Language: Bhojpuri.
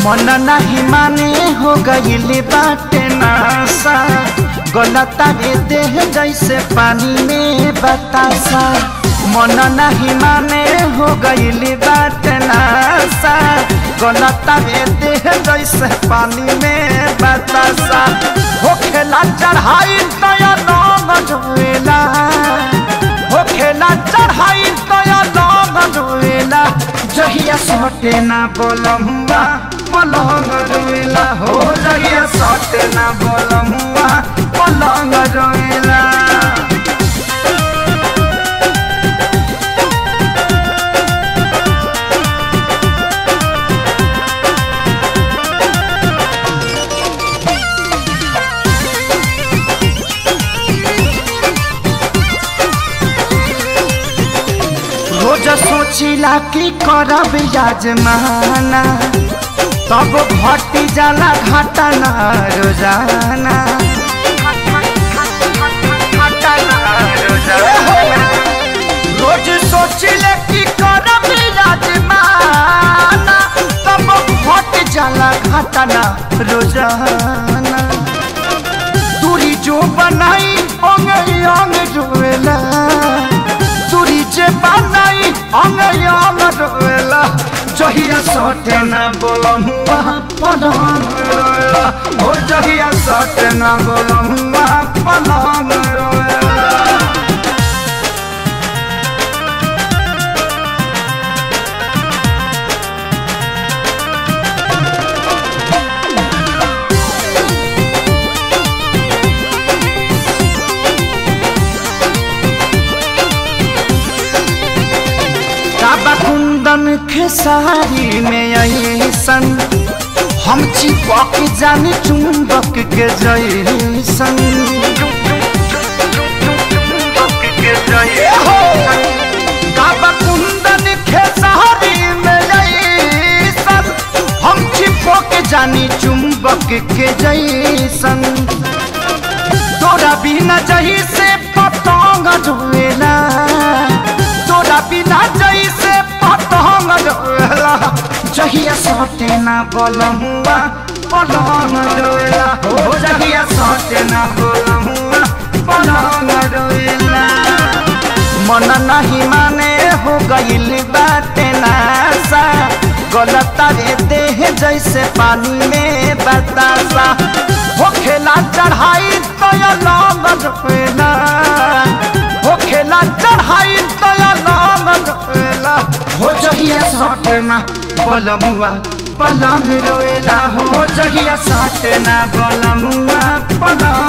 मन नहीं माने हो गईले बाटे नासा गलता रे देह जैसे पानी में बतासा। मन नहीं माने हो गईले बाटे नासा गलता रे देह जैसे पानी में बतासा। हो खेला चढ़ाई तया लोग जोएला हो खेला चढ़ाई तया लोग जोएला जहिया सोटे ना बोलमुआ पलंग रोएला हो जहिया सोटे ना बोलमुआ पलंग रोएला। रोज सोचिला कि करब याजमाना तब घटी जाला घटना रोजाना। रोज सोचिले कि करब याजमाना तब घट जाला घटना रोजाना। दूरी जो बनाई अंग अंग रोएला दूरी जे बनाई अंग अंग रोएला जहिया सोटे ना बोलमुआ पलंग रोएला हो जहिया सोटे ना बोलमुआ पलंग रोएला। कुंदन खेसारी में ऐसन हम चिपक जानी चुंबक के जैसन। कुंदन खेसारी में ऐसन हम चिपक जानी चुंबक के जैसन। तोरा बिना जही से पतंग जोएला तोरा बिना जैसे पतंग रोएला जहिया सोटे ना बोलमुआ पलंग रोएला हो जहिया सोटे ना बोलमुआ पलंग रोएला। मन नहीं माने हो गईले बाटे नासा गलता रे देह जैसे पानी में बतासा। हो खेला चढ़ाई तया लोग रोएला हो खेला चढ़ाई तया लोग रोएला हो जहिया सोटे ना बोलमुआ पलंग रोएला हो जहिया सोटे ना बोलमुआ पलंग